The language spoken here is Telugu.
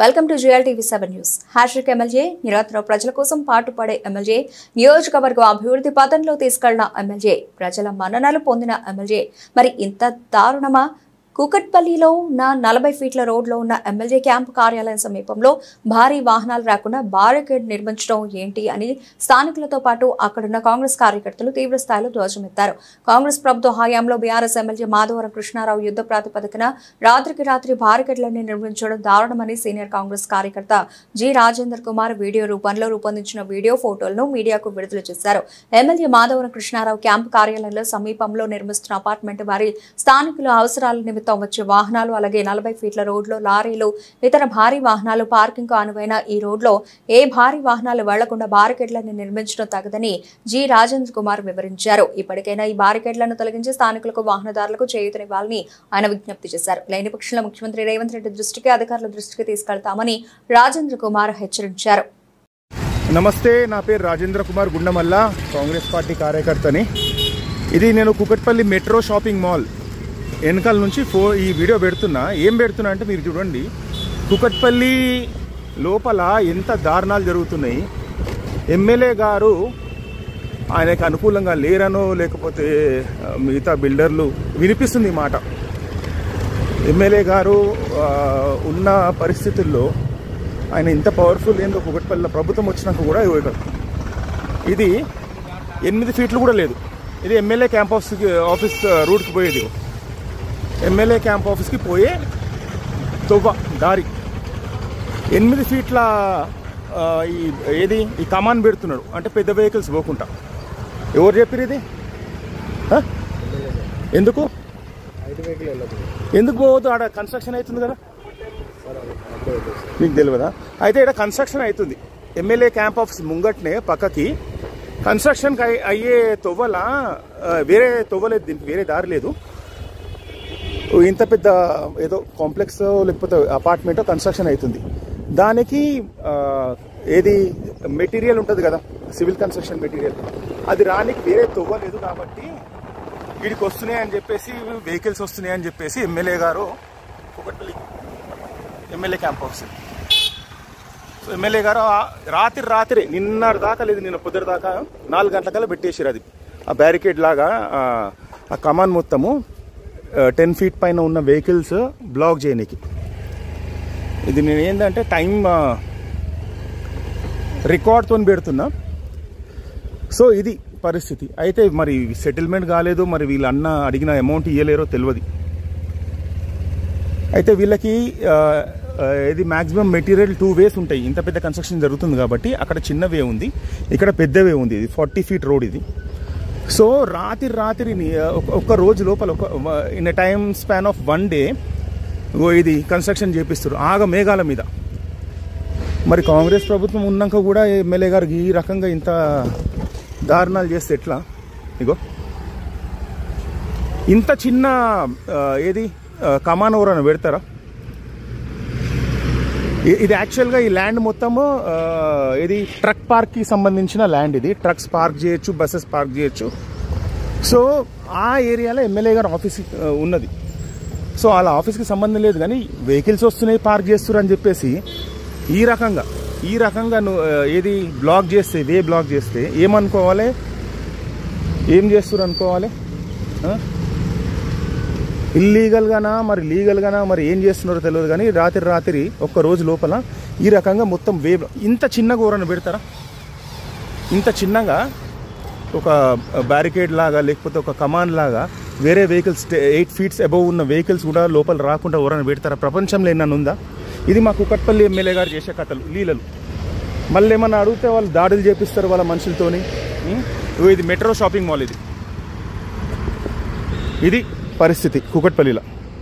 Welcome to GL TV 7 news. హ్యాషిక్ ఎమ్మెల్యే నిరంతరం ప్రజల కోసం పాటుపడే ఎమ్మెల్యే, నియోజకవర్గం అభివృద్ధి పథంలో తీసుకెళ్లిన ఎమ్మెల్యే, ప్రజల మన్ననలు పొందిన ఎమ్మెల్యే. మరి ఇంత దారుణమా? కూకట్పల్లిలో ఉన్న 40 ఫీట్ల రోడ్లో ఉన్న ఎమ్మెల్యే క్యాంపు కార్యాలయం సమీపంలో భారీ వాహనాలు రాకుండా బారికేడ్ నిర్మించడం ఏంటి అని స్థానికులతో పాటు అక్కడున్న కాంగ్రెస్ కార్యకర్తలు తీవ్ర స్థాయిలో ధ్వజమెత్తారు. కాంగ్రెస్ ప్రభుత్వ హయాంలో బీఆర్ఎస్ ఎమ్మెల్యే మాధవరం కృష్ణారావు యుద్ధ ప్రాతిపదికన రాత్రికి రాత్రి బారికేడ్లన్నీ నిర్మించడం దారుణమని సీనియర్ కాంగ్రెస్ కార్యకర్త జి రాజేంద్ర కుమార్ వీడియో రూపంలో రూపొందించిన వీడియో ఫోటోలను మీడియాకు విడుదల చేశారు. ఎమ్మెల్యే మాధవరం కృష్ణారావు క్యాంపు కార్యాలయంలో సమీపంలో నిర్మిస్తున్న అపార్ట్మెంట్ వారి స్థానికుల అవసరాల నిమిత్తం వచ్చే వాహనాలు, అలాగే 40 ఫీట్ల రోడ్లో లారీలు, ఇతర భారీ వాహనాలు పార్కింగ్ అనువైన ఈ రోడ్లో ఏ భారీ వాహనాలు వెళ్లకుండా బారికేడ్లను నిర్మించడం తగదని జి రాజేంద్ర కుమార్ వివరించారు. ఇప్పటికైనా ఈ బారికేడ్లను తొలగించి స్థానికులకు, వాహనదారులకు చేయూతనివ్వాలని ఆయన విజ్ఞప్తి చేశారు. లేని పక్షంలో ముఖ్యమంత్రి రేవంత్ రెడ్డి దృష్టికి, అధికారుల దృష్టికి తీసుకెళ్తామని రాజేంద్ర కుమార్ హెచ్చరించారు. నమస్తే, నా పేరు రాజేంద్ర కుమార్ గుండమల్ల, కాంగ్రెస్ పార్టీ కార్యకర్తని. ఇది నేను కూకట్పల్లి మెట్రో షాపింగ్ మాల్ వెనకాల నుంచి ఈ వీడియో పెడుతున్నా. ఏం పెడుతున్నా అంటే మీరు చూడండి, కూకట్పల్లి లోపల ఎంత దారుణాలు జరుగుతున్నాయి. ఎమ్మెల్యే గారు ఆయనకు అనుకూలంగా లేరనో లేకపోతే మిగతా బిల్డర్లు వినిపిస్తుంది మాట. ఎమ్మెల్యే గారు ఉన్న పరిస్థితుల్లో ఆయన ఇంత పవర్ఫుల్ ఏందో కూకట్పల్లిలో ప్రభుత్వం వచ్చినాక కూడా ఇది 8 ఫీట్లు కూడా లేదు. ఇది ఎమ్మెల్యే క్యాంప్ ఆఫీస్ రూట్కి పోయేది. ఎమ్మెల్యే క్యాంప్ ఆఫీస్కి పోయే తొవ్వ దారి 8 ఫీట్ల ఈ కమాన్ పెడుతున్నాడు అంటే పెద్ద వెహికల్స్ పోకుండా. ఎవరు చెప్పారు ఇది? ఎందుకు పోవద్దు? ఆడ కన్స్ట్రక్షన్ అవుతుంది కదా, మీకు తెలియదా? అయితే ఇక్కడ కన్స్ట్రక్షన్ అవుతుంది. ఎమ్మెల్యే క్యాంప్ ఆఫీస్ ముంగట్నే పక్కకి కన్స్ట్రక్షన్ అయ్యే తొవ్వల వేరే తొవ్వలేదు, దీనికి వేరే దారి లేదు. ఇంత పెద్ద ఏదో కాంప్లెక్స్ లేకపోతే అపార్ట్మెంట్ కన్స్ట్రక్షన్ అవుతుంది. దానికి ఏది మెటీరియల్ ఉంటుంది కదా, సివిల్ కన్స్ట్రక్షన్ మెటీరియల్, అది రానికి వేరే తవ్వలేదు. కాబట్టి వీడికి వస్తున్నాయి అని చెప్పేసి, వెహికల్స్ వస్తున్నాయి అని చెప్పేసి ఎమ్మెల్యే గారు ఒకటి MLA camp office. So MLA గారు రాత్రి నిన్నటి దాకా లేదు, నిన్న పొద్దున దాకా 4 గంటలకల్లా పెట్టేసారు. అది ఆ బ్యారికేడ్ లాగా ఆ కమాన్ మొత్తము 10 ఫీట్ పైన ఉన్న వెహికల్స్ బ్లాక్ చేయడానికి. ఇది నేను ఏంటంటే టైం రికార్డ్తో పెడుతున్నా. సో ఇది పరిస్థితి. అయితే మరి సెటిల్మెంట్ కాలేదు, మరి వీళ్ళు అడిగిన అమౌంట్ ఇవ్వలేరో తెలియదు. అయితే వీళ్ళకి ఇది మ్యాక్సిమం మెటీరియల్ 2 వేస్ ఉంటాయి. ఇంత పెద్ద కన్స్ట్రక్షన్ జరుగుతుంది కాబట్టి అక్కడ చిన్న వే ఉంది, ఇక్కడ పెద్ద వే ఉంది. ఇది 40 ఫీట్ రోడ్ ఇది. సో రాత్రి ఒక్క రోజు లోపల in a time span of 1 day ఇది కన్స్ట్రక్షన్ చేపిస్తారు ఆగ మేఘాల మీద. మరి కాంగ్రెస్ ప్రభుత్వం ఉన్నాక కూడా ఎమ్మెల్యే గారికి ఈ రకంగా ఇంత దారుణాలు చేస్తే ఎట్లా? ఇగో ఇంత చిన్న కమాన్ ఎవరైనా పెడతారా? ఇది యాక్చువల్గా ఈ ల్యాండ్ మొత్తము ఇది ట్రక్ పార్క్కి సంబంధించిన ల్యాండ్. ఇది ట్రక్స్ పార్క్ చేయొచ్చు, బస్సెస్ పార్క్ చేయొచ్చు. సో ఆ ఏరియాలో ఎమ్మెల్యే గారు ఆఫీస్ ఉన్నది. సో వాళ్ళ ఆఫీస్కి సంబంధం లేదు, కానీ వెహికల్స్ వస్తున్నాయి పార్క్ చేస్తున్నారు అని చెప్పేసి ఈ రకంగా ఏది బ్లాక్ చేస్తే, వే బ్లాక్ చేస్తే ఏమనుకోవాలి? ఏం చేస్తున్నారు అనుకోవాలి? ఇల్లీగల్గానా మరి లీగల్గానా మరి ఏం చేస్తున్నారో తెలియదు. కానీ రాత్రి ఒక్క రోజు లోపల ఈ రకంగా మొత్తం వేవ్ ఇంత చిన్నగా ఎవరైనా పెడతారా? ఇంత చిన్నగా ఒక బ్యారికేడ్ లాగా లేకపోతే ఒక కమాన్ లాగా వేరే వెహికల్స్ 8 ఫీట్స్ అబవ్ ఉన్న వెహికల్స్ కూడా లోపల రాకుండా ఎవరైనా పెడతారా? ప్రపంచంలో ఏమన్నా ఉందా? ఇది మా కూకట్పల్లి ఎమ్మెల్యే గారు చేసే కథలు, లీలలు. మళ్ళీ ఏమన్నా అడిగితే వాళ్ళు దాడులు చేపిస్తారు వాళ్ళ మనుషులతోని. ఇది మెట్రో షాపింగ్ మాల్. ఇది పరిస్థితి కూకట్పల్లిలో.